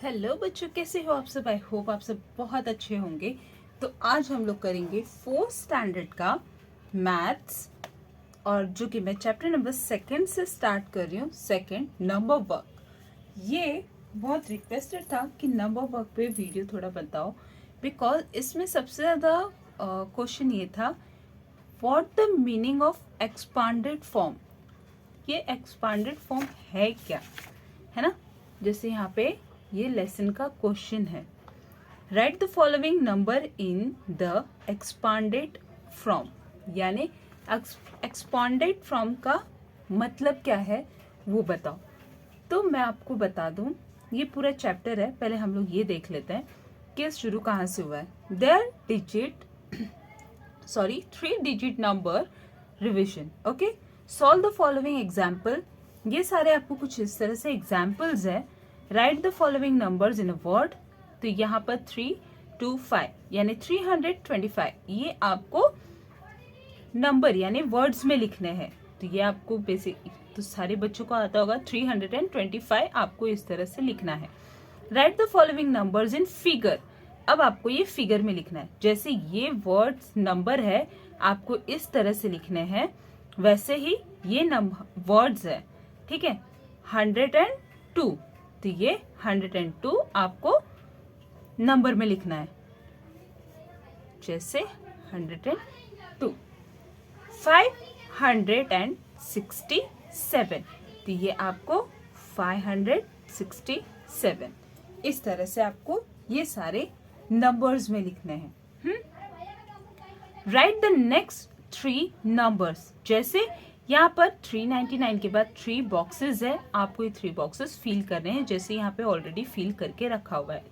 Hello बच्चों, कैसे हो आप सब। आई होप आप सब बहुत अच्छे होंगे। तो आज हम लोग करेंगे 4th स्टैंडर्ड का मैथ्स, और जो कि मैं चैप्टर नंबर 2 से स्टार्ट कर रही हूँ। Second, number work. ये बहुत रिक्वेस्टेड था कि नंबर वर्क पे वीडियो थोड़ा बताओ, बिकॉज इसमें सबसे ज़्यादा क्वेश्चन ये था, what the meaning of expanded form. ये एक्सपांडेड फॉर्म है क्या, है ना। जैसे यहाँ पे ये लेसन का क्वेश्चन है, write the following number in the expanded form, यानी एक्सपांडेड फॉर्म का मतलब क्या है वो बताओ। तो मैं आपको बता दूं, ये पूरा चैप्टर है। पहले हम लोग ये देख लेते हैं कि शुरू कहाँ से हुआ है। There digit 3 digit number revision. Okay, solve the following example. ये सारे आपको कुछ इस तरह से एग्जाम्पल्स है। Write the following numbers in a word. तो यहाँ पर 325 यानी 325, ये आपको नंबर यानी वर्ड्स में लिखने हैं। तो ये आपको बेसिक, तो सारे बच्चों को आता होगा। 325 आपको इस तरह से लिखना है। Write the following numbers in figure. अब आपको ये फिगर में लिखना है। जैसे ये वर्ड्स नंबर है, आपको इस तरह से लिखने हैं, वैसे ही ये नंबर वर्ड्स है। ठीक है, 102, तो ये 102 आपको नंबर में लिखना है, जैसे 102। 567, तो ये आपको 567। इस तरह से आपको ये सारे नंबर्स में लिखने हैं। Right the next 3 numbers. जैसे यहाँ पर 399 के बाद 3 बॉक्सेस है, आपको ये 3 बॉक्सेस फिल करने हैं, जैसे यहाँ पे ऑलरेडी फिल करके रखा हुआ है।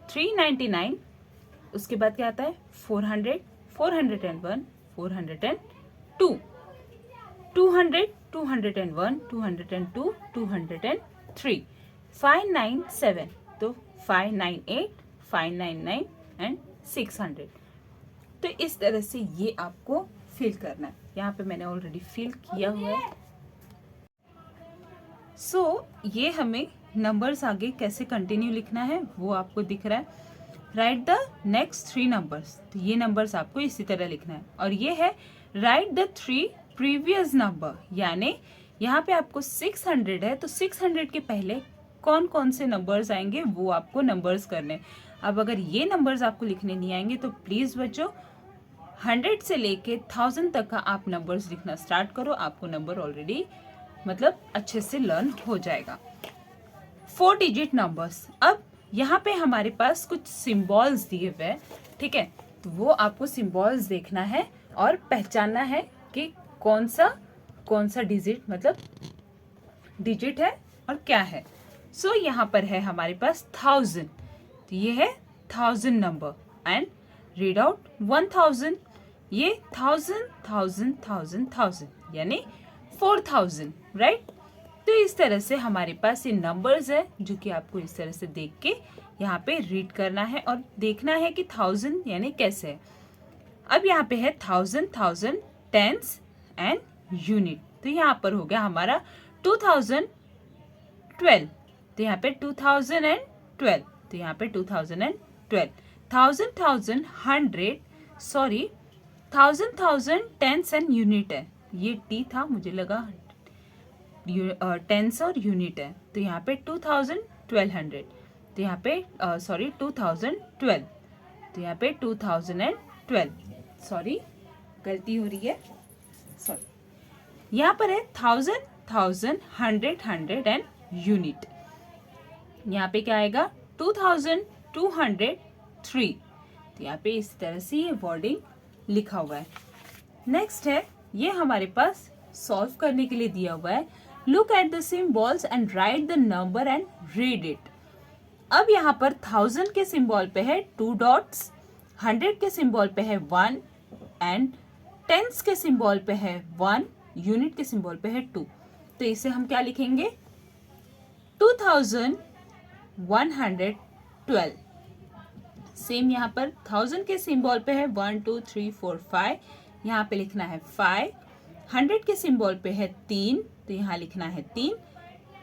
399, उसके बाद क्या आता है 400, 401, 402, 200, 201, 202, 203, 597, तो 598, 599 एंड 600। तो इस तरह से ये आपको फिल करना है। यहाँ पे मैंने ऑलरेडी फिल किया हुआ है। सो ये हमें नंबर्स आगे कैसे कंटिन्यू लिखना है वो आपको दिख रहा है। राइट द नेक्स्ट 3 नंबर्स, तो ये नंबर्स आपको इसी तरह लिखना है। और ये है राइट द 3 प्रीवियस नंबर, यानी यहाँ पे आपको 600 है, तो 600 के पहले कौन कौन से नंबर्स आएंगे वो आपको नंबर्स करने। अब अगर ये नंबर्स आपको लिखने नहीं आएंगे तो प्लीज बच्चों 100 से लेके 1000 तक का आप नंबर्स लिखना स्टार्ट करो। आपको नंबर ऑलरेडी मतलब अच्छे से लर्न हो जाएगा। 4 डिजिट नंबर्स। अब यहाँ पे हमारे पास कुछ सिंबल्स दिए हुए हैं, ठीक है, तो वो आपको सिंबल्स देखना है और पहचानना है कि कौन सा डिजिट मतलब डिजिट है और क्या है। सो यहाँ पर है हमारे पास 1000, तो ये है 1000 नंबर। एंड रीड आउट 1000, ये 1000 1000 1000 1000 यानी 4000, राइट। तो इस तरह से हमारे पास ये नंबर्स है जो कि आपको इस तरह से देख के यहाँ पे रीड करना है और देखना है कि 1000 यानी कैसे है। अब यहाँ पे है 1000, 1000, टेंस एंड यूनिट। तो यहाँ पर हो गया हमारा 2012, तो यहाँ पे 2012, तो यहाँ पे 2012। 1000, 1000, 100, सॉरी 1000, 1000 टेंस एंड यूनिट है। ये टी था, मुझे लगा टेंस और यूनिट है। तो यहाँ पे 2000, 1200, तो यहाँ पे सॉरी 2012, तो यहाँ पे 2012, सॉरी गलती हो रही है, सॉरी। यहाँ पर है 1000, 1000, 100, 100 एंड यूनिट। यहाँ पे क्या आएगा 2203, तो यहाँ पे इस तरह से ये वर्डिंग लिखा हुआ है। नेक्स्ट है, ये हमारे पास सॉल्व करने के लिए दिया हुआ है। Look at the symbols and right the number and read it. अब यहाँ पर 1000 के सिंबल पे है 2 डॉट्स, 100 के सिंबल पे है 1 एंड टेंस के सिंबल पे है 1, यूनिट के सिंबल पे है 2। तो इसे हम क्या लिखेंगे 2112। सेम यहाँ पर 1000 के सिंबल पे है 1 2 3 4 5, यहाँ पे लिखना है 5। 100 के सिंबल पे है 3, तो यहाँ लिखना है 3।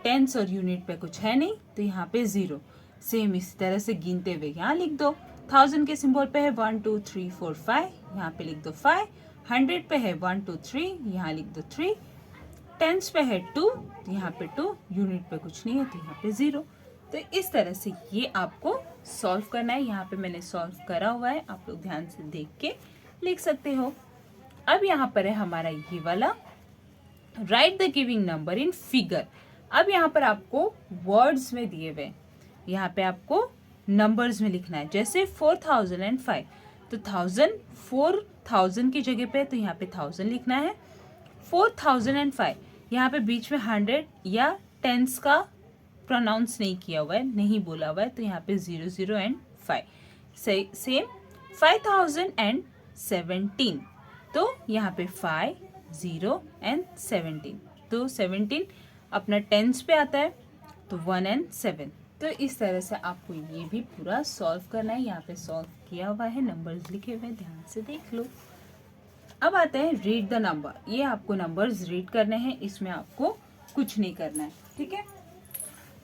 टेंस और यूनिट पे कुछ है नहीं, तो यहाँ पे 0। सेम इसी तरह से गिनते हुए यहाँ लिख दो। 1000 के सिंबल पे है 1 2 3 4 5, यहाँ पे लिख दो 5। 100 पे है 1 2 3, यहाँ लिख दो 3। टेंस पे है 2, यहाँ पे 2। यूनिट पे कुछ नहीं है तो यहाँ पे 0। तो इस तरह से ये आपको सॉल्व करना है। यहाँ पे मैंने सॉल्व करा हुआ है, आप लोग ध्यान से देख के लिख सकते हो। अब यहाँ पर है हमारा ये वाला, right the giving number in figure. अब यहाँ पर आपको वर्ड्स में दिए हुए, यहाँ पे आपको नंबर्स में लिखना है। जैसे 4005, तो 4000 की जगह पे तो यहाँ पे 1000 लिखना है। 4005, यहाँ पे बीच में 100 या टेंस का प्रोनाउंस नहीं किया हुआ है, नहीं बोला हुआ है, तो यहाँ पे 0 0 एंड 5। सेम 5017, तो यहाँ पे 5 0 एंड 17, तो 17 अपना टेंस पे आता है, तो 1 एंड 7। तो इस तरह से आपको ये भी पूरा सॉल्व करना है। यहाँ पे सॉल्व किया हुआ है, नंबर्स लिखे हुए, ध्यान से देख लो। अब आते हैं रीड द नंबर। ये आपको नंबर्स रीड करने हैं, इसमें आपको कुछ नहीं करना है, ठीक है।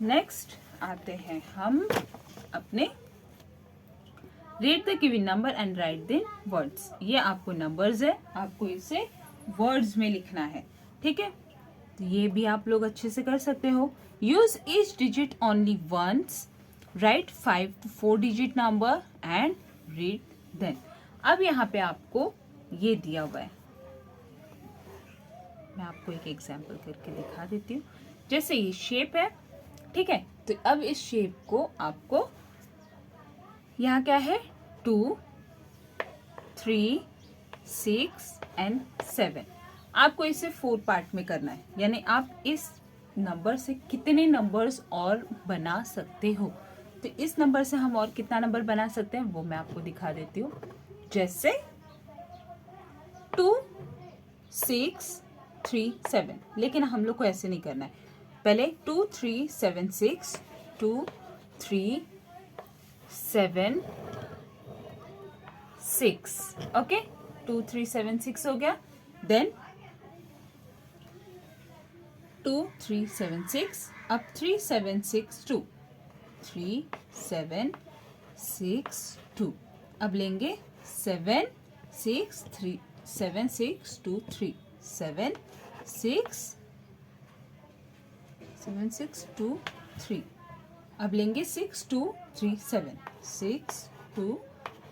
नेक्स्ट आते हैं हम अपने read the given number and right the words. ये आपको नंबर्स है, आपको इसे वर्ड्स में लिखना है, ठीक है। तो ये भी आप लोग अच्छे से कर सकते हो। Use each digit only once, write 5 to 4 digit number and read then. अब यहाँ पे आपको ये दिया हुआ है, मैं आपको एक एग्जांपल करके दिखा देती हूँ। जैसे ये शेप है, ठीक है, तो अब इस शेप को आपको यहाँ क्या है 2 3 6 एंड 7, आपको इसे 4 पार्ट में करना है। यानी आप इस नंबर से कितने नंबर्स और बना सकते हो। तो इस नंबर से हम और कितना नंबर बना सकते हैं वो मैं आपको दिखा देती हूँ। जैसे 2 6 3 7, लेकिन हम लोग को ऐसे नहीं करना है। पहले 2 3 7 6, 2 3 7 6, ओके 2 3 7 6 हो गया। देन 2 3 7 6, अब 3 7 6 2, 3 7 6 2, अब लेंगे 7 6 3 7 6 2 3 7 6 7 6 2 3, अब लेंगे 6 2 3 7 6 2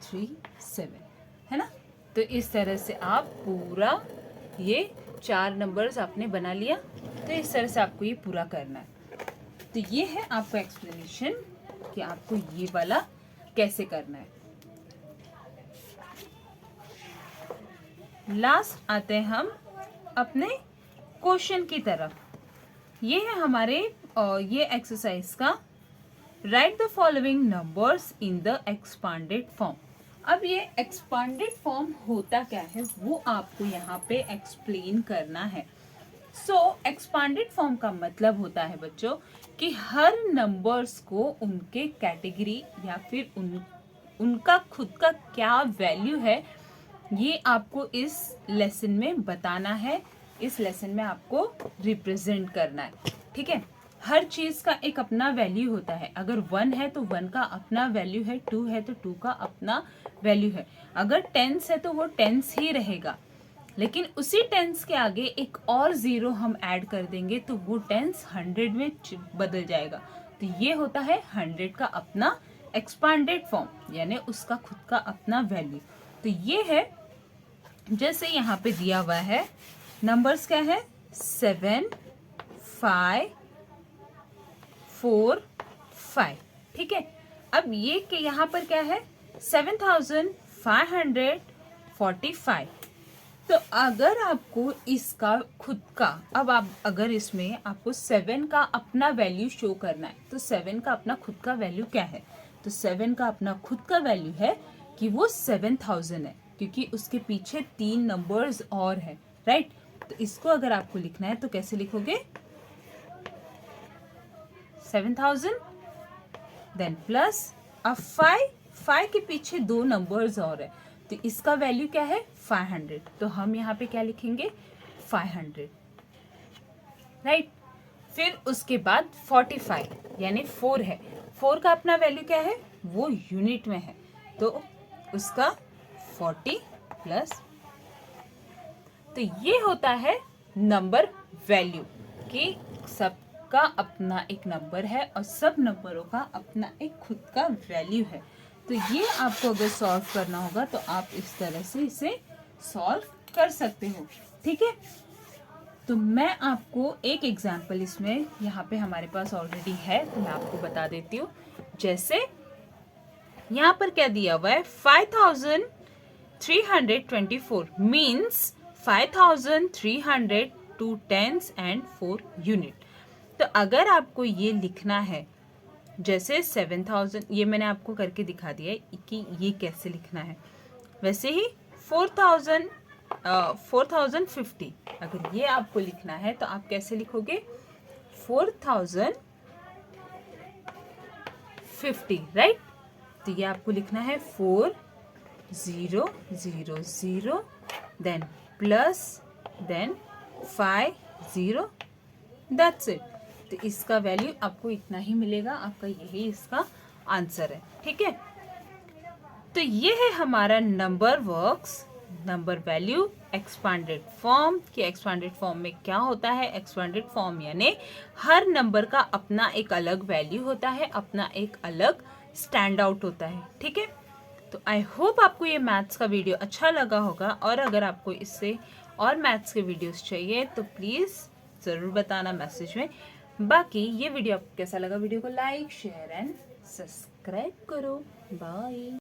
3 7, है ना। तो इस तरह से आप पूरा ये 4 नंबर्स आपने बना लिया। तो इस तरह से आपको ये पूरा करना है। तो ये है आपका एक्सप्लेनेशन कि आपको ये वाला कैसे करना है। लास्ट आते हैं हम अपने क्वेश्चन की तरफ। ये है हमारे ये एक्सरसाइज का, right the following numbers in the expanded form. अब ये एक्सपांडेड फॉर्म होता क्या है वो आपको यहाँ पे एक्सप्लेन करना है। एक्सपांडेड फॉर्म का मतलब होता है बच्चों कि हर नंबर्स को उनके कैटेगरी या फिर उनका खुद का क्या वैल्यू है, ये आपको इस लेसन में बताना है, इस लेसन में आपको रिप्रेजेंट करना है, ठीक है। हर चीज का एक अपना वैल्यू होता है। अगर 1 है तो 1 का अपना वैल्यू है, 2 है तो 2 का अपना वैल्यू है, अगर टेंस है तो वो टेंस ही रहेगा। लेकिन उसी टेंस के आगे एक और 0 हम ऐड कर देंगे तो वो टेंस 100 में बदल जाएगा। तो ये होता है 100 का अपना एक्सपांडेड फॉर्म, यानी उसका खुद का अपना वैल्यू। तो ये है, जैसे यहाँ पे दिया हुआ है नंबर्स क्या है 7 5 4 5, ठीक है। अब ये के यहाँ पर क्या है 7545। तो अगर आपको इसका खुद का, अब आप अगर इसमें आपको 7 का अपना वैल्यू शो करना है तो 7 का अपना खुद का वैल्यू क्या है, तो 7 का अपना खुद का वैल्यू है कि वो 7000 है, क्योंकि उसके पीछे 3 नंबर्स और है, राइट। तो इसको अगर आपको लिखना है तो कैसे लिखोगे 7000 देन प्लस अब 5 के पीछे 2 नंबर्स और है, तो इसका वैल्यू क्या है 500। तो हम यहाँ पे क्या लिखेंगे 500, राइट। फिर उसके बाद 45 यानी 4 है, 4 का अपना वैल्यू क्या है, वो यूनिट में है, तो उसका 40 प्लस। तो ये होता है नंबर वैल्यू, कि सबका अपना एक नंबर है और सब नंबरों का अपना एक खुद का वैल्यू है। तो ये आपको अगर सॉल्व करना होगा तो आप इस तरह से इसे सॉल्व कर सकते हो, ठीक है। तो मैं आपको एक एग्जांपल इसमें यहाँ पे हमारे पास ऑलरेडी है, तो मैं आपको बता देती हूँ। जैसे यहाँ पर क्या दिया हुआ है, 5324 मीन्स 5300 2 10s and 4 यूनिट। तो अगर आपको ये लिखना है, जैसे 7000, ये मैंने आपको करके दिखा दिया है कि ये कैसे लिखना है। वैसे ही 4050 अगर ये आपको लिखना है तो आप कैसे लिखोगे, 4050, राइट। तो ये आपको लिखना है 4000 then plus then 50, that's it. तो इसका वैल्यू आपको इतना ही मिलेगा, आपका यही इसका आंसर है, ठीक है। तो ये है हमारा number works, number value expanded form. कि एक्सपांडेड फॉर्म में क्या होता है, एक्सपांडेड फॉर्म यानी हर नंबर का अपना एक अलग वैल्यू होता है, अपना एक अलग स्टैंड आउट होता है, ठीक है। तो आई होप आपको ये मैथ्स का वीडियो अच्छा लगा होगा, और अगर आपको इससे और मैथ्स के वीडियोस चाहिए तो प्लीज़ ज़रूर बताना मैसेज में। बाकी ये वीडियो आपको कैसा लगा, वीडियो को लाइक शेयर एंड सब्सक्राइब करो। बाय।